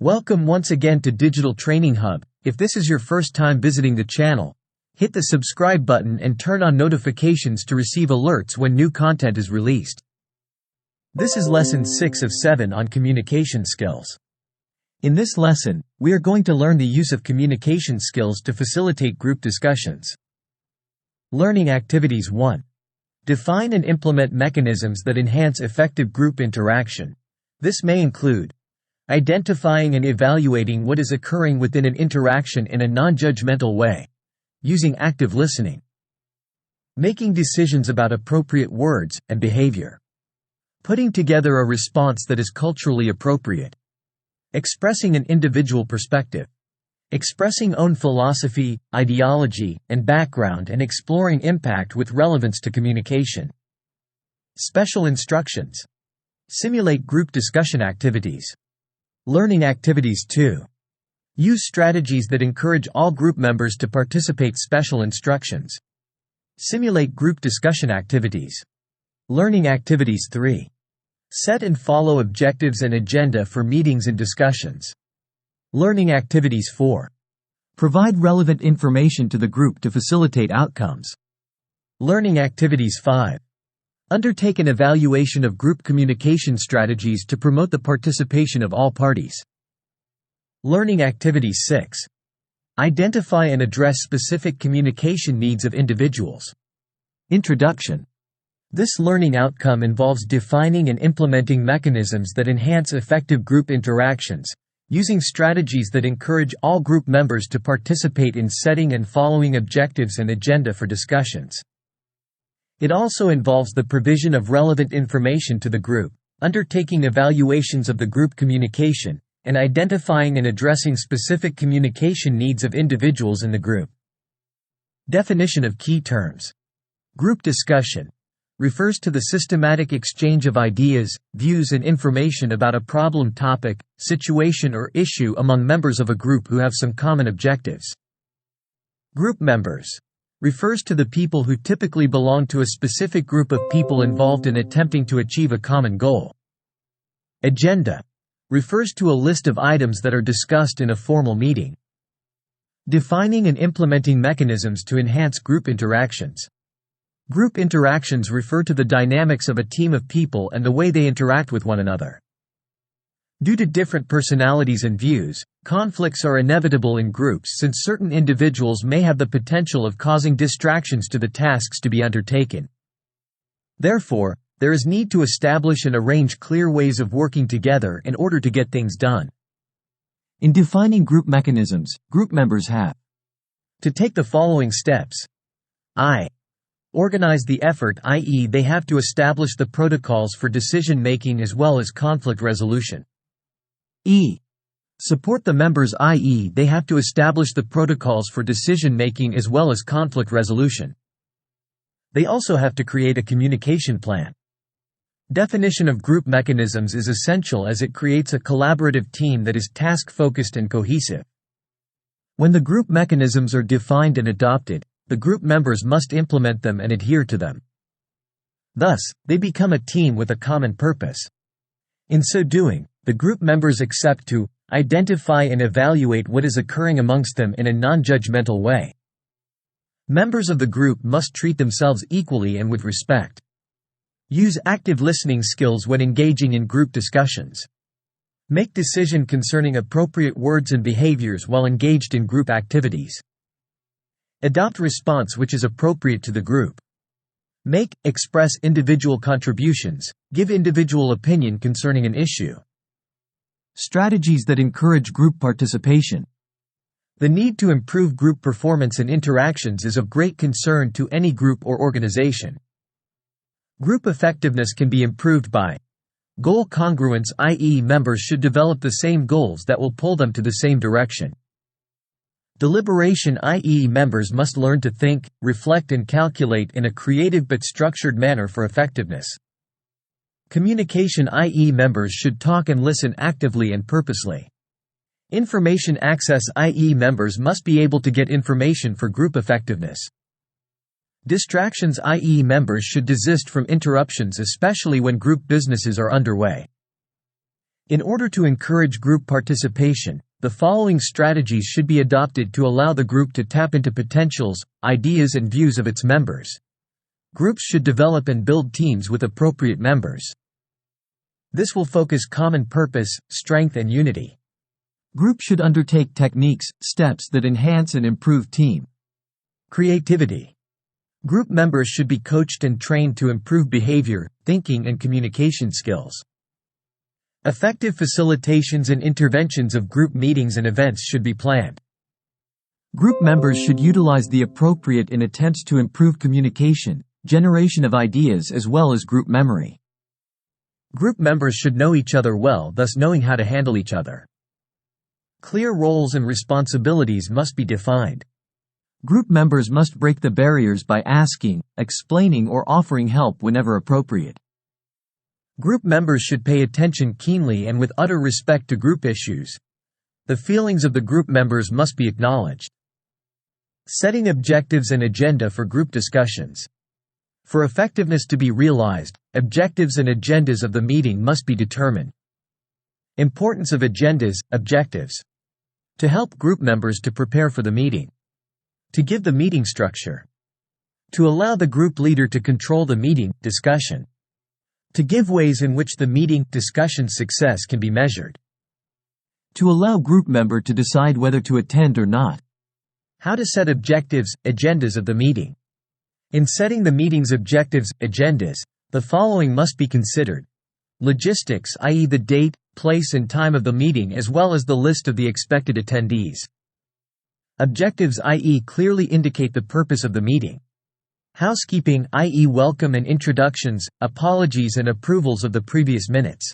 Welcome once again to Digital Training Hub. If this is your first time visiting the channel, hit the subscribe button and turn on notifications to receive alerts when new content is released. This is lesson 6 of 7 on communication skills. In this lesson, we are going to learn the use of communication skills to facilitate group discussions. Learning Activities 1. Define and implement mechanisms that enhance effective group interaction. This may include identifying and evaluating what is occurring within an interaction in a non-judgmental way, using active listening, making decisions about appropriate words and behavior, putting together a response that is culturally appropriate, expressing an individual perspective, expressing own philosophy, ideology, and background, and exploring impact with relevance to communication. Special instructions. Simulate group discussion activities. Learning Activities 2. Use strategies that encourage all group members to participate. Special instructions. Simulate group discussion activities. Learning Activities 3. Set and follow objectives and agenda for meetings and discussions. Learning Activities 4. Provide relevant information to the group to facilitate outcomes. Learning Activities 5. Undertake an evaluation of group communication strategies to promote the participation of all parties. Learning Activity 6. Identify and address specific communication needs of individuals. Introduction. This learning outcome involves defining and implementing mechanisms that enhance effective group interactions, using strategies that encourage all group members to participate in setting and following objectives and agenda for discussions. It also involves the provision of relevant information to the group, undertaking evaluations of the group communication, and identifying and addressing specific communication needs of individuals in the group. Definition of key terms. Group discussion refers to the systematic exchange of ideas, views, and information about a problem, topic, situation, or issue among members of a group who have some common objectives. Group members refers to the people who typically belong to a specific group of people involved in attempting to achieve a common goal. Agenda refers to a list of items that are discussed in a formal meeting. Defining and implementing mechanisms to enhance group interactions. Group interactions refer to the dynamics of a team of people and the way they interact with one another. Due to different personalities and views, conflicts are inevitable in groups since certain individuals may have the potential of causing distractions to the tasks to be undertaken. Therefore, there is need to establish and arrange clear ways of working together in order to get things done. In defining group mechanisms, group members have to take the following steps. I. Organize the effort, i.e., they have to establish the protocols for decision-making as well as conflict resolution. E. Support the members, i.e., they have to establish the protocols for decision-making as well as conflict resolution. They also have to create a communication plan. Definition of group mechanisms is essential as it creates a collaborative team that is task-focused and cohesive. When the group mechanisms are defined and adopted, the group members must implement them and adhere to them. Thus, they become a team with a common purpose. In so doing, the group members accept to identify and evaluate what is occurring amongst them in a non-judgmental way. Members of the group must treat themselves equally and with respect. Use active listening skills when engaging in group discussions. Make decision concerning appropriate words and behaviors while engaged in group activities. Adopt response which is appropriate to the group. Express individual contributions, give individual opinion concerning an issue. Strategies that encourage group participation. The need to improve group performance and interactions is of great concern to any group or organization. Group effectiveness can be improved by goal congruence, i.e., members should develop the same goals that will pull them to the same direction. Deliberation, i.e., members must learn to think, reflect, and calculate in a creative but structured manner for effectiveness. Communication, i.e., members should talk and listen actively and purposely. Information access, i.e., members must be able to get information for group effectiveness. Distractions, i.e., members should desist from interruptions, especially when group businesses are underway. In order to encourage group participation, the following strategies should be adopted to allow the group to tap into potentials, ideas and views of its members. Groups should develop and build teams with appropriate members. This will focus common purpose, strength and unity. Groups should undertake techniques, steps that enhance and improve team creativity. Group members should be coached and trained to improve behavior, thinking and communication skills. Effective facilitations and interventions of group meetings and events should be planned. Group members should utilize the appropriate in attempts to improve communication, generation of ideas as well as group memory. Group members should know each other well, thus knowing how to handle each other. Clear roles and responsibilities must be defined. Group members must break the barriers by asking, explaining or offering help whenever appropriate. Group members should pay attention keenly and with utter respect to group issues. The feelings of the group members must be acknowledged. Setting objectives and agenda for group discussions. For effectiveness to be realized, objectives and agendas of the meeting must be determined. Importance of agendas, objectives. To help group members to prepare for the meeting. To give the meeting structure. To allow the group leader to control the meeting, discussion. To give ways in which the meeting, discussion success can be measured. To allow group member to decide whether to attend or not. How to set objectives, agendas of the meeting. In setting the meeting's objectives, agendas, the following must be considered. Logistics, i.e. the date, place and time of the meeting as well as the list of the expected attendees. Objectives, i.e. clearly indicate the purpose of the meeting. Housekeeping, i.e. welcome and introductions, apologies and approvals of the previous minutes.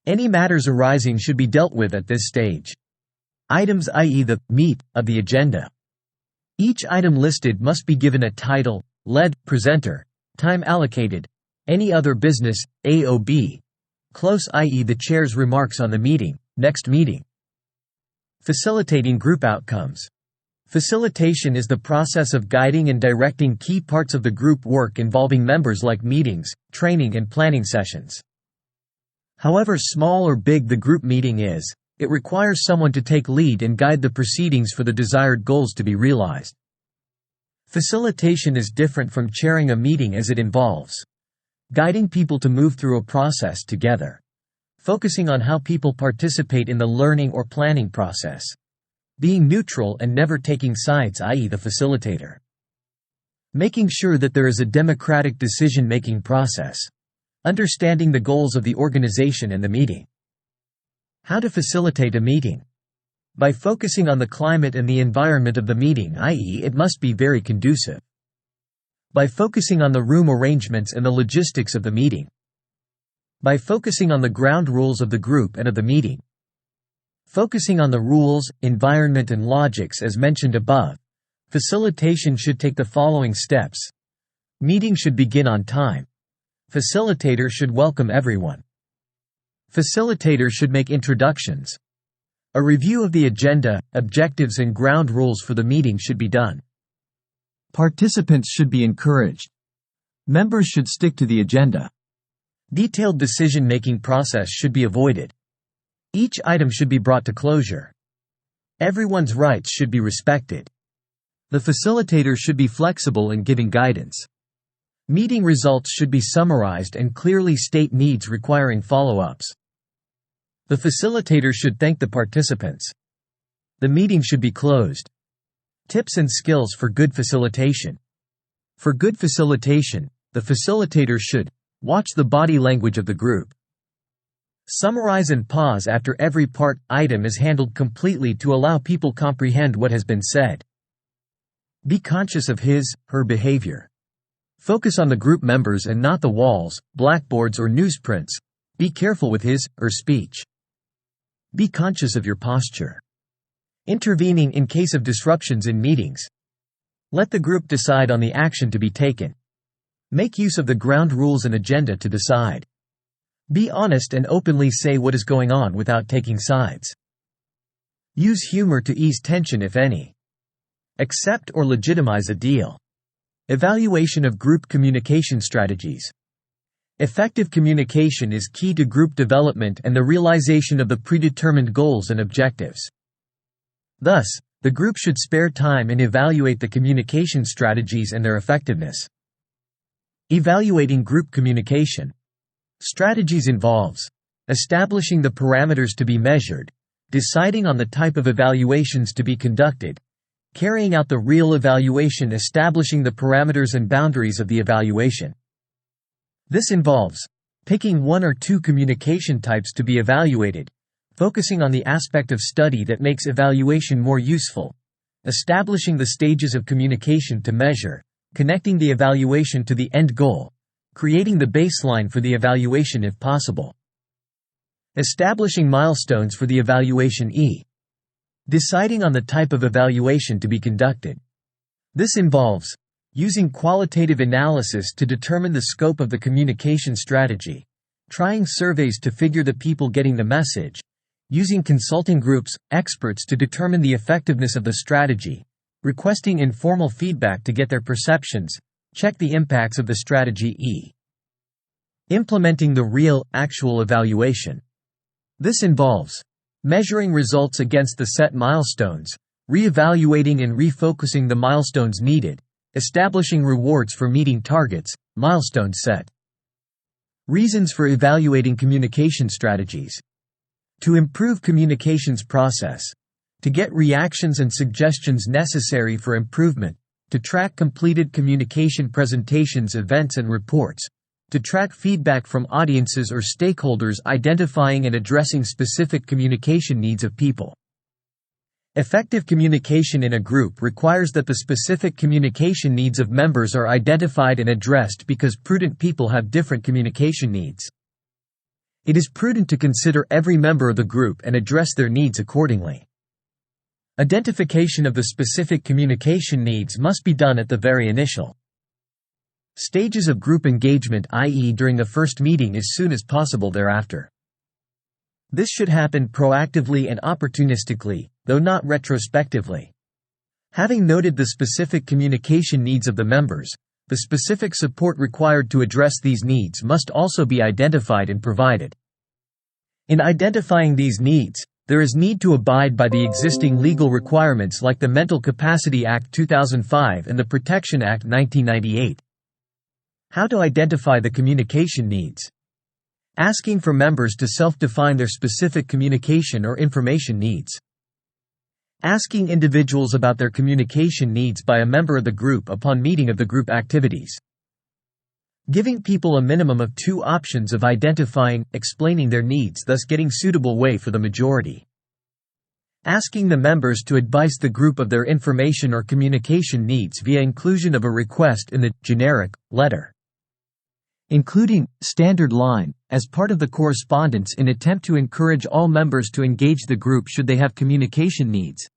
Any matters arising should be dealt with at this stage. Items, i.e. the meat of the agenda. Each item listed must be given a title, lead, presenter, time allocated, any other business, AOB, close, i.e. the chair's remarks on the meeting, next meeting. Facilitating group outcomes. Facilitation is the process of guiding and directing key parts of the group work involving members like meetings, training and planning sessions. However small or big the group meeting is, it requires someone to take lead and guide the proceedings for the desired goals to be realized. Facilitation is different from chairing a meeting as it involves guiding people to move through a process together, focusing on how people participate in the learning or planning process, being neutral and never taking sides, i.e. the facilitator. Making sure that there is a democratic decision-making process. Understanding the goals of the organization and the meeting. How to facilitate a meeting. By focusing on the climate and the environment of the meeting, i.e. it must be very conducive. By focusing on the room arrangements and the logistics of the meeting. By focusing on the ground rules of the group and of the meeting. Focusing on the rules, environment and logics as mentioned above, facilitation should take the following steps. Meeting should begin on time. Facilitator should welcome everyone. Facilitator should make introductions. A review of the agenda, objectives and ground rules for the meeting should be done. Participants should be encouraged. Members should stick to the agenda. Detailed decision-making process should be avoided. Each item should be brought to closure. Everyone's rights should be respected. The facilitator should be flexible in giving guidance. Meeting results should be summarized and clearly state needs requiring follow-ups. The facilitator should thank the participants. The meeting should be closed. Tips and skills for good facilitation. For good facilitation, the facilitator should watch the body language of the group. Summarize and pause after every item is handled completely to allow people comprehend what has been said. Be conscious of his/her behavior. Focus on the group members and not the walls, blackboards or newsprints. Be careful with his/her speech. Be conscious of your posture. Intervening in case of disruptions in meetings. Let the group decide on the action to be taken. Make use of the ground rules and agenda to decide. Be honest and openly say what is going on without taking sides. Use humor to ease tension if any. Accept or legitimize a deal. Evaluation of group communication strategies. Effective communication is key to group development and the realization of the predetermined goals and objectives. Thus, the group should spare time and evaluate the communication strategies and their effectiveness. Evaluating group communication strategies involves establishing the parameters to be measured, deciding on the type of evaluations to be conducted, carrying out the real evaluation, establishing the parameters and boundaries of the evaluation. This involves picking one or two communication types to be evaluated, focusing on the aspect of study that makes evaluation more useful, establishing the stages of communication to measure, connecting the evaluation to the end goal, creating the baseline for the evaluation if possible. Establishing milestones for the evaluation. Deciding on the type of evaluation to be conducted. This involves using qualitative analysis to determine the scope of the communication strategy, trying surveys to figure the people getting the message, using consulting groups, experts to determine the effectiveness of the strategy, requesting informal feedback to get their perceptions, check the impacts of the strategy. Implementing the real, actual evaluation. This involves measuring results against the set milestones, re-evaluating and refocusing the milestones needed, establishing rewards for meeting targets, milestones set. Reasons for evaluating communication strategies. To improve communications process. To get reactions and suggestions necessary for improvement. To track completed communication presentations, events and reports. To track feedback from audiences or stakeholders, identifying and addressing specific communication needs of people. Effective communication in a group requires that the specific communication needs of members are identified and addressed because prudent people have different communication needs. It is prudent to consider every member of the group and address their needs accordingly. Identification of the specific communication needs must be done at the very initial stages of group engagement, i.e., during the first meeting as soon as possible thereafter. This should happen proactively and opportunistically, though not retrospectively. Having noted the specific communication needs of the members, the specific support required to address these needs must also be identified and provided. In identifying these needs, there is need to abide by the existing legal requirements like the Mental Capacity Act 2005 and the Protection Act 1998. How to identify the communication needs. Asking for members to self-define their specific communication or information needs. Asking individuals about their communication needs by a member of the group upon meeting of the group activities. Giving people a minimum of 2 options of identifying, explaining their needs, thus getting suitable way for the majority. Asking the members to advise the group of their information or communication needs via inclusion of a request in the generic letter. Including standard line as part of the correspondence in attempt to encourage all members to engage the group should they have communication needs.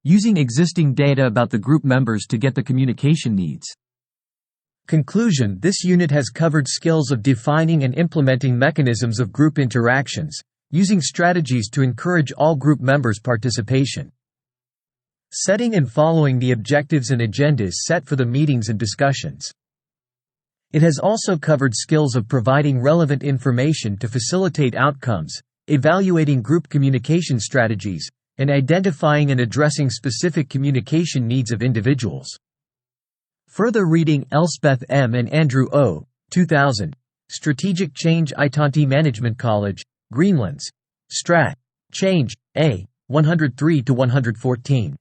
Using existing data about the group members to get the communication needs. Conclusion: this unit has covered skills of defining and implementing mechanisms of group interactions, using strategies to encourage all group members' participation. Setting and following the objectives and agendas set for the meetings and discussions. It has also covered skills of providing relevant information to facilitate outcomes, evaluating group communication strategies, and identifying and addressing specific communication needs of individuals. Further reading: Elspeth M. and Andrew O. 2000. Strategic Change, Itanti Management College, Greenlands. Strat. Change, A. 103-114.